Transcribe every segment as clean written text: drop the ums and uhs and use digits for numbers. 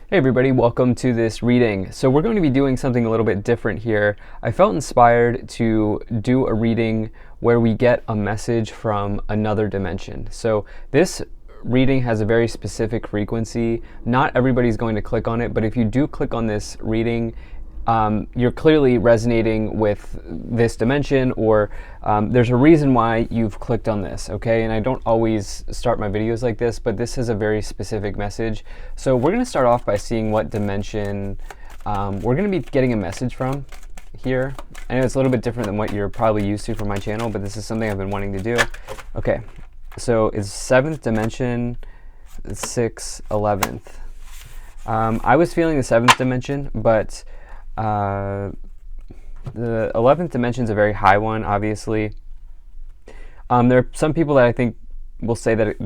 Hey everybody, welcome to this reading. So we're going to be doing something a little bit different here. I felt inspired to do a reading where we get a message from another dimension. So this reading has a very specific frequency. Not everybody's going to click on it, but if you do click on this reading, you're clearly resonating with this dimension, or there's a reason why you've clicked on this, okay? And I don't always start my videos like this, but this is a very specific message. So we're going to start off by seeing what dimension we're going to be getting a message from here. I know it's a little bit different than what you're probably used to from my channel, but this is something I've been wanting to do. Okay, so it's 7th dimension, 6th, 11th. I was feeling the 7th dimension, but the 11th dimension is a very high one, obviously. There are some people that I think will say that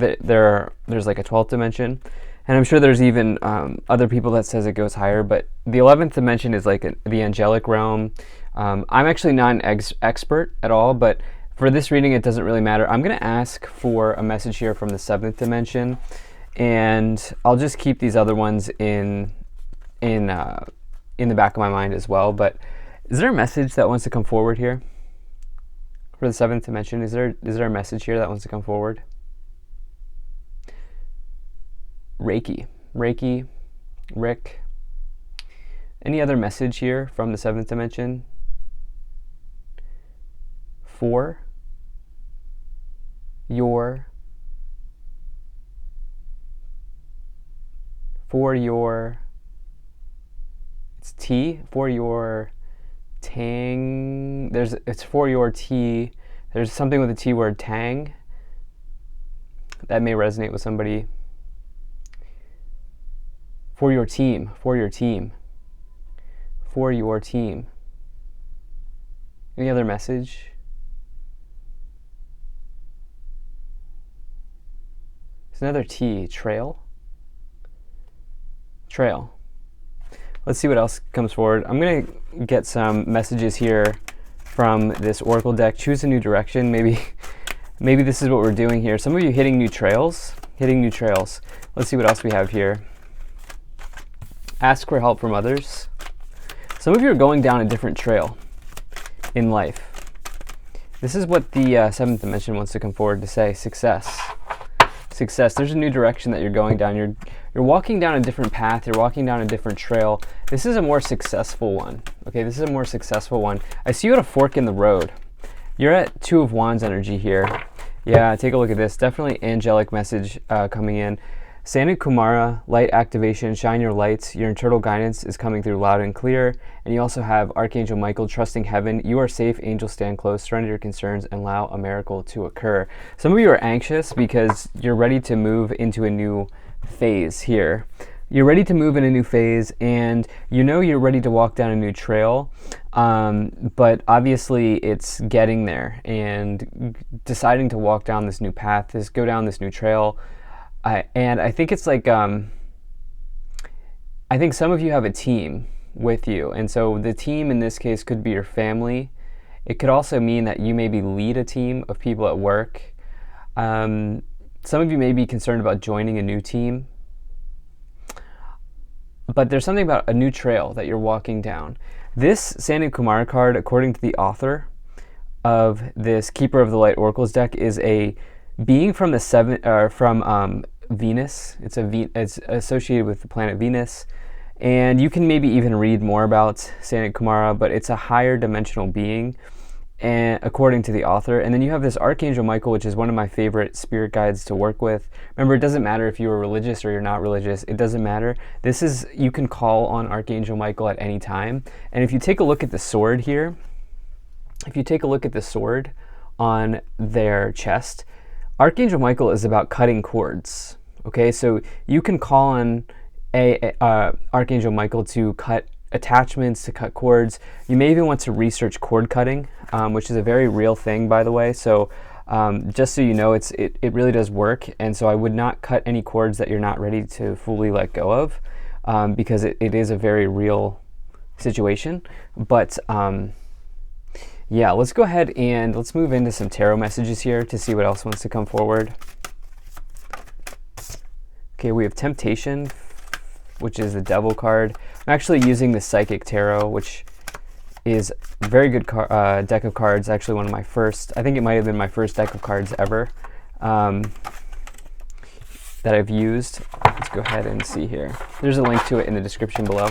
there's like a 12th dimension, and I'm sure there's even other people that says it goes higher, but the 11th dimension is like the angelic realm. I'm actually not an expert at all, but for this reading it doesn't really matter. I'm going to ask for a message here from the 7th dimension, and I'll just keep these other ones in the back of my mind as well. But is there a message that wants to come forward here for the 7th dimension? Is there a message here that wants to come forward? Reiki, Rick. Any other message here from the 7th dimension? For your it's T, for your tang. It's for your T. There's something with the T word, tang. That may resonate with somebody. For your team. Any other message? There's another T, trail. Let's see what else comes forward. I'm going to get some messages here from this oracle deck. Choose a new direction. Maybe this is what we're doing here. Some of you hitting new trails. Let's see what else we have here. Ask for help from others. Some of you are going down a different trail in life. This is what the 7th dimension wants to come forward to say. Success. There's a new direction that you're going down. You're walking down a different path. You're walking down a different trail. This is a more successful one. Okay, this is a more successful one. I see you at a fork in the road. You're at 2 of Wands energy here. Yeah, take a look at this. Definitely angelic message coming in. Sanu Kumara, light activation, shine your lights. Your internal guidance is coming through loud and clear. And you also have Archangel Michael, trusting heaven. You are safe, angels stand close, surrender your concerns, and allow a miracle to occur. Some of you are anxious because you're ready to move into a new phase here. You're ready to move in a new phase, and you know you're ready to walk down a new trail, but obviously it's getting there and deciding to walk down this new path, go down this new trail. And I think it's like, I think some of you have a team with you. And so the team in this case could be your family. It could also mean that you maybe lead a team of people at work. Some of you may be concerned about joining a new team. But there's something about a new trail that you're walking down. This Sanu Kumar card, according to the author of this Keeper of the Light Oracles deck, is a being from the Venus. It's associated with the planet Venus, and you can maybe even read more about Sanu Kumara, but it's a higher dimensional being, and according to the author. And then you have this Archangel Michael, which is one of my favorite spirit guides to work with. Remember, it doesn't matter if you're religious or you're not religious. It doesn't matter. You can call on Archangel Michael at any time. And if you take a look at the sword here, on their chest, Archangel Michael is about cutting cords. Okay, so you can call on Archangel Michael to cut attachments, to cut cords. You may even want to research cord cutting, which is a very real thing, by the way. So just so you know, it really does work. And so I would not cut any cords that you're not ready to fully let go of, because it is a very real situation. But yeah, let's go ahead and let's move into some tarot messages here to see what else wants to come forward. Okay, we have temptation, which is the Devil card. I'm actually using the Psychic Tarot, which is a very good deck of cards. Actually, one of my first, I think it might have been my first deck of cards ever that I've used. Let's go ahead and see here. There's a link to it in the description below.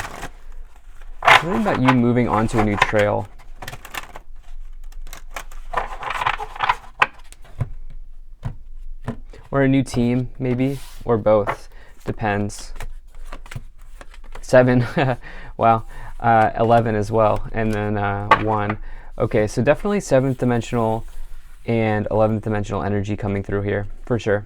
Something about you moving onto a new trail. Or a new team, maybe, or both. Depends. 7, wow. 11 as well, and then 1. Okay, so definitely 7th dimensional and 11th dimensional energy coming through here, for sure.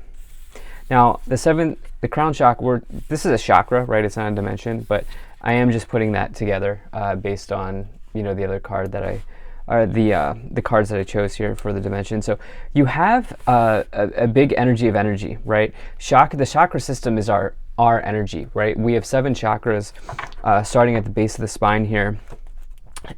Now, the crown chakra, this is a chakra, right? It's not a dimension, but I am just putting that together based on, the other card that the cards that I chose here for the dimension. So you have a big energy of energy, right? The chakra system is our energy, right? We have 7 chakras starting at the base of the spine here.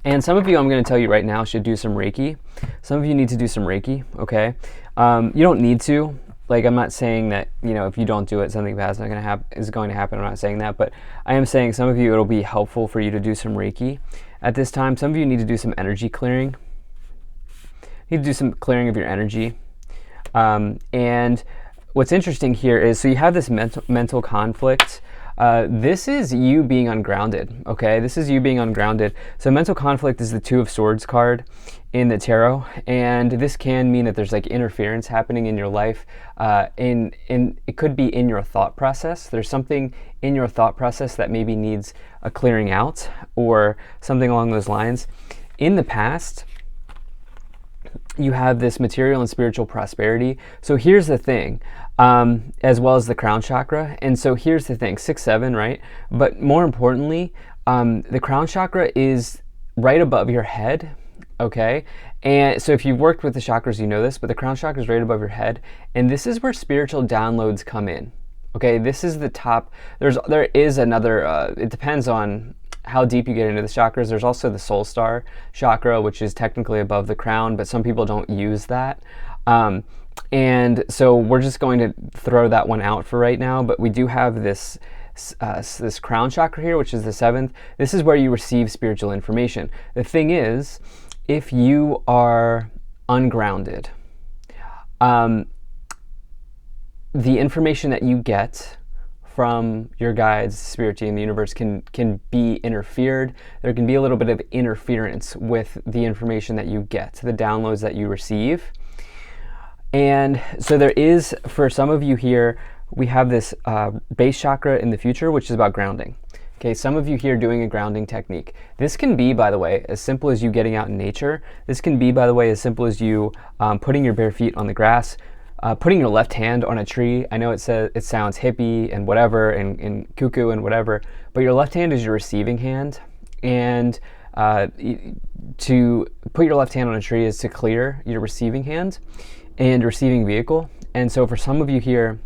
And some of you, I'm going to tell you right now, should do some Reiki. Some of you need to do some Reiki, okay? You don't need to. Like, I'm not saying that, if you don't do it, something bad is going to happen. I'm not saying that, but I am saying some of you, it'll be helpful for you to do some Reiki at this time. Some of you need to do some energy clearing. You need to do some clearing of your energy. And what's interesting here is, so you have this mental conflict. This is you being ungrounded, okay? This is you being ungrounded. So mental conflict is the 2 of Swords card in the tarot, and this can mean that there's like interference happening in your life. It could be in your thought process. There's something in your thought process that maybe needs a clearing out or something along those lines. In the past, you have this material and spiritual prosperity. So here's the thing, as well as the crown chakra. And so here's the thing, 6, 7, right? But more importantly, the crown chakra is right above your head, okay? And so if you've worked with the chakras, you know this, but the crown chakra is right above your head. And this is where spiritual downloads come in, okay? This is the top. There is another, it depends on how deep you get into the chakras. There's also the soul star chakra, which is technically above the crown, but some people don't use that. And so we're just going to throw that one out for right now, but we do have this crown chakra here, which is the 7th. This is where you receive spiritual information. The thing is, if you are ungrounded, the information that you get from your guides, spirit team, the universe can be interfered. There can be a little bit of interference with the information that you get, the downloads that you receive. And so there is, for some of you here, we have this base chakra in the future, which is about grounding. Okay, some of you here doing a grounding technique. This can be, by the way, as simple as you getting out in nature. This can be, by the way, as simple as you putting your bare feet on the grass, putting your left hand on a tree. I know it sounds hippie and whatever and cuckoo and whatever, but your left hand is your receiving hand. And to put your left hand on a tree is to clear your receiving hand and receiving vehicle. And so for some of you here,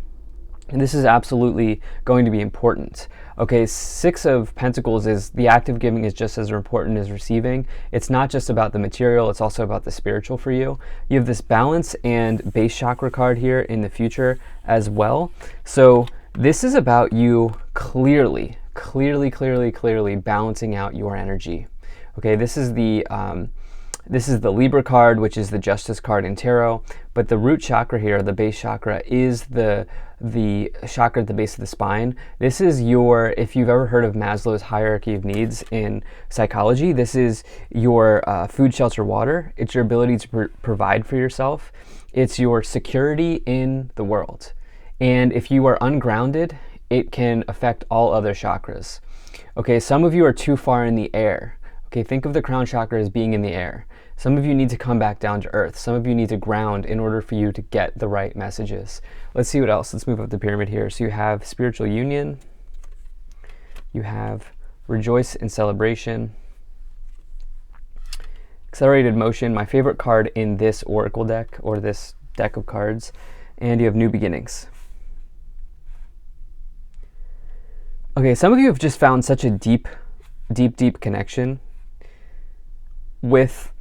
this is absolutely going to be important. Okay, 6 of Pentacles is the act of giving is just as important as receiving. It's not just about the material, it's also about the spiritual for you. You have this balance and base chakra card here in the future as well. So this is about you clearly balancing out your energy. Okay, this is the Libra card, which is the Justice card in tarot, but the root chakra here, the base chakra, is the chakra at the base of the spine. This is your, if you've ever heard of Maslow's hierarchy of needs in psychology, this is your food, shelter, water. It's your ability to provide for yourself. It's your security in the world. And if you are ungrounded, it can affect all other chakras. Okay, some of you are too far in the air. Okay, think of the crown chakra as being in the air. Some of you need to come back down to earth. Some of you need to ground in order for you to get the right messages. Let's see what else. Let's move up the pyramid here. So you have spiritual union. You have rejoice in celebration. Accelerated motion, my favorite card in this oracle deck or this deck of cards. And you have new beginnings. Okay, some of you have just found such a deep connection with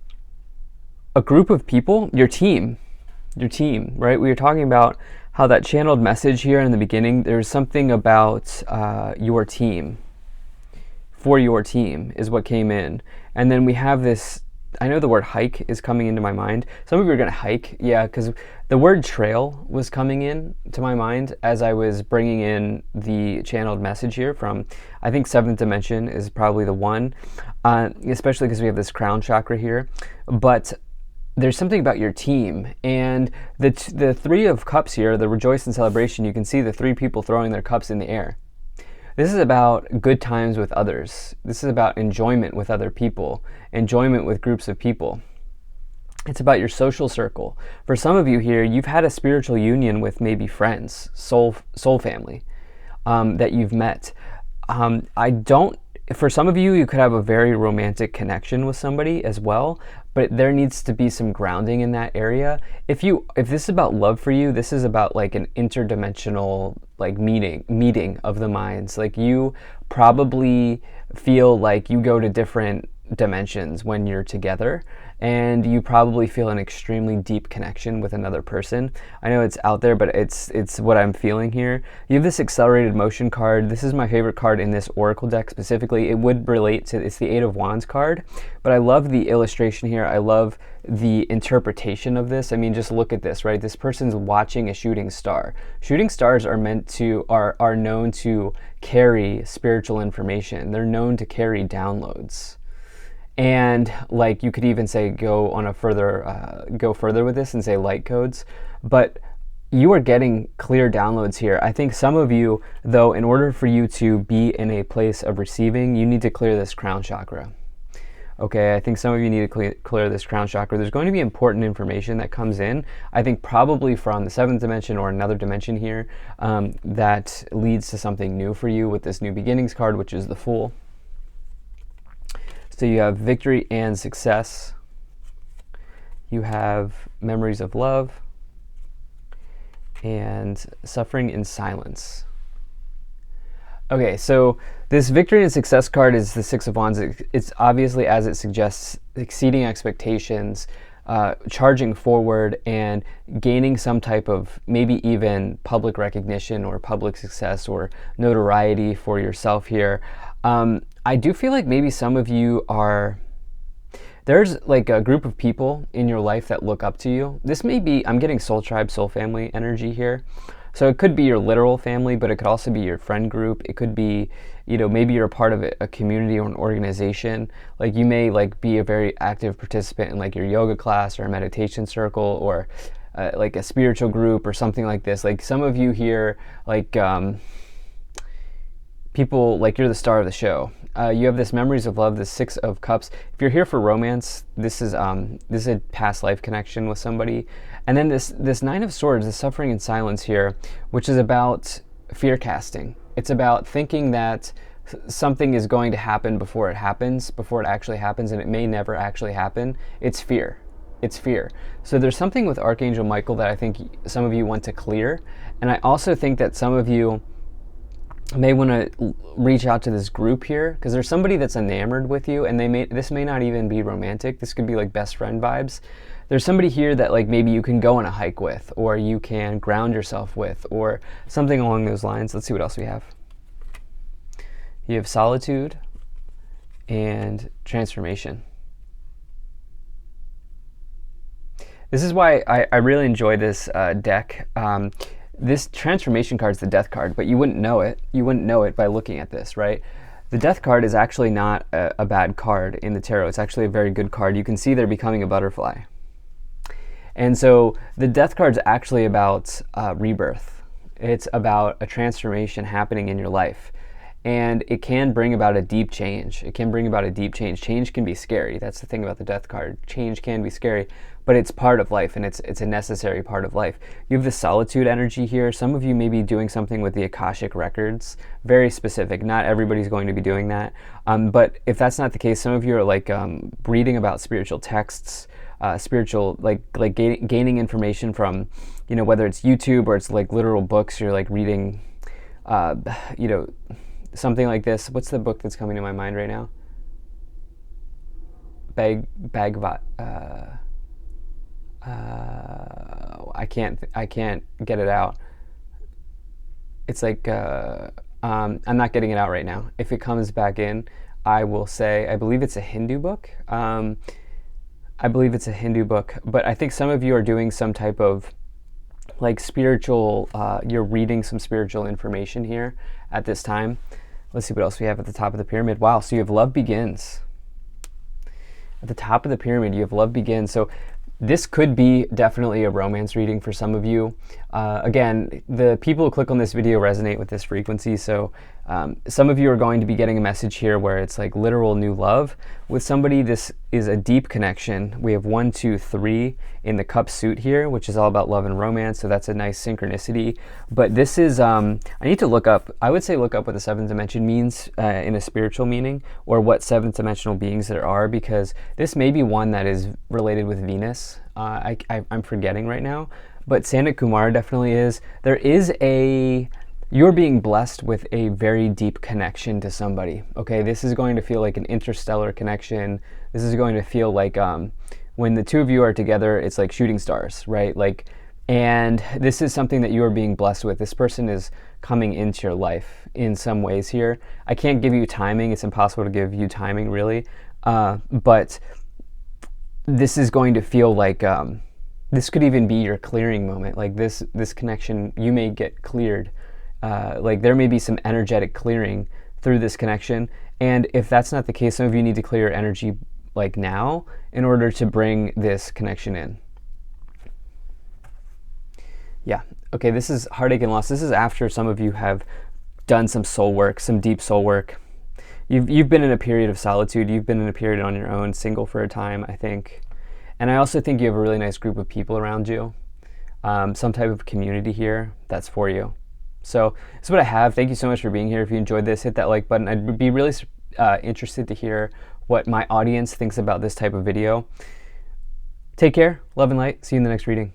a group of people, your team, right? We were talking about how that channeled message here in the beginning, there's something about your team, for your team is what came in. And then we have this, I know the word hike is coming into my mind. Some of you are going to hike, yeah, because the word trail was coming in to my mind as I was bringing in the channeled message here from, I think, seventh dimension is probably the one, especially because we have this crown chakra here. But there's something about your team, and the three of cups here, the rejoice and celebration, you can see the three people throwing their cups in the air. This is about good times with others. This is about enjoyment with other people, enjoyment with groups of people. It's about your social circle. For some of you here, you've had a spiritual union with maybe friends, soul family that you've met. For some of you, you could have a very romantic connection with somebody as well, but there needs to be some grounding in that area. If this is about love for you, this is about like an interdimensional like meeting of the minds. Like you probably feel like you go to different dimensions when you're together, and you probably feel an extremely deep connection with another person. I know it's out there, but it's what I'm feeling here. You have this accelerated motion card. This is my favorite card in this oracle deck specifically. It would relate to, it's the Eight of Wands card, but I love the illustration here. I love the interpretation of this. I mean, just look at this, right? This person's watching a shooting star. Shooting stars are known to carry spiritual information. They're known to carry downloads. And like you could even say go further with this and say light codes, but you are getting clear downloads here. I think some of you, though, in order for you to be in a place of receiving, you need to clear this crown chakra. Okay, I think some of you need to clear this crown chakra. There's going to be important information that comes in, I think probably from the seventh dimension or another dimension here, that leads to something new for you with this new beginnings card, which is the Fool. So you have victory and success. You have memories of love and suffering in silence. Okay, so this victory and success card is the Six of Wands. It's obviously, as it suggests, exceeding expectations, charging forward and gaining some type of maybe even public recognition or public success or notoriety for yourself here. I do feel like maybe some of you there's like a group of people in your life that look up to you. This may be, I'm getting soul tribe, soul family energy here. So it could be your literal family, but it could also be your friend group. It could be, maybe you're a part of a community or an organization. Like you may like be a very active participant in like your yoga class or a meditation circle or like a spiritual group or something like this. Like some of you here, like people, like you're the star of the show. You have this memories of love, this Six of Cups. If you're here for romance, this is a past life connection with somebody. And then this Nine of Swords, the suffering in silence here, which is about fear casting. It's about thinking that something is going to happen before it actually happens, and it may never actually happen. It's fear. It's fear. So there's something with Archangel Michael that I think some of you want to clear. And I also think that some of you may want to reach out to this group here, because there's somebody that's enamored with you, and this may not even be romantic. This could be like best friend vibes. There's somebody here that like maybe you can go on a hike with, or you can ground yourself with, or something along those lines. Let's see what else we have. You have solitude and transformation. This is why I really enjoy this deck. This transformation card is the death card, but you wouldn't know it. You wouldn't know it by looking at this, right? The death card is actually not a bad card in the tarot. It's actually a very good card. You can see they're becoming a butterfly. And so the death card is actually about rebirth. It's about a transformation happening in your life. And it can bring about a deep change. It can bring about a deep change. Change can be scary. That's the thing about the death card. Change can be scary, but it's part of life, and it's a necessary part of life. You have the solitude energy here. Some of you may be doing something with the Akashic records. Very specific. Not everybody's going to be doing that. But if that's not the case, some of you are like reading about spiritual texts, gaining information from, whether it's YouTube or it's like literal books. You're like reading, something like this. What's the book that's coming to my mind right now? I can't get it out. It's like I'm not getting it out right now. If it comes back in, I will say I believe it's a Hindu book. I believe it's a Hindu book, but I think some of you are doing some type of like spiritual, you're reading some spiritual information here at this time. Let's see what else we have at the top of the pyramid. Wow, so you have love begins. At the top of the pyramid, you have love begins. So this could be definitely a romance reading for some of you. Again, the people who click on this video resonate with this frequency, so some of you are going to be getting a message here where it's like literal new love. With somebody, this is a deep connection. We have 1, 2, 3 in the cup suit here, which is all about love and romance, so that's a nice synchronicity. But this is, I need to look up, I would say look up what the seventh dimension means in a spiritual meaning, or what seventh dimensional beings there are, because this may be one that is related with Venus. I'm forgetting right now, but Sanat Kumar definitely is. There is you're being blessed with a very deep connection to somebody, okay? This is going to feel like an interstellar connection. This is going to feel like when the two of you are together, it's like shooting stars, right? Like, and this is something that you are being blessed with. This person is coming into your life in some ways here. I can't give you timing. It's impossible to give you timing, really. But this is going to feel like this could even be your clearing moment. Like this connection, you may get cleared. Like there may be some energetic clearing through this connection. And if that's not the case, some of you need to clear your energy like now in order to bring this connection in. Yeah. Okay, this is heartache and loss. This is after some of you have done some soul work, some deep soul work. You've been in a period of solitude. You've been in a period on your own, single for a time, I think. And I also think you have a really nice group of people around you, some type of community here that's for you. So that's what I have. Thank you so much for being here. If you enjoyed this, hit that like button. I'd be really interested to hear what my audience thinks about this type of video. Take care. Love and light. See you in the next reading.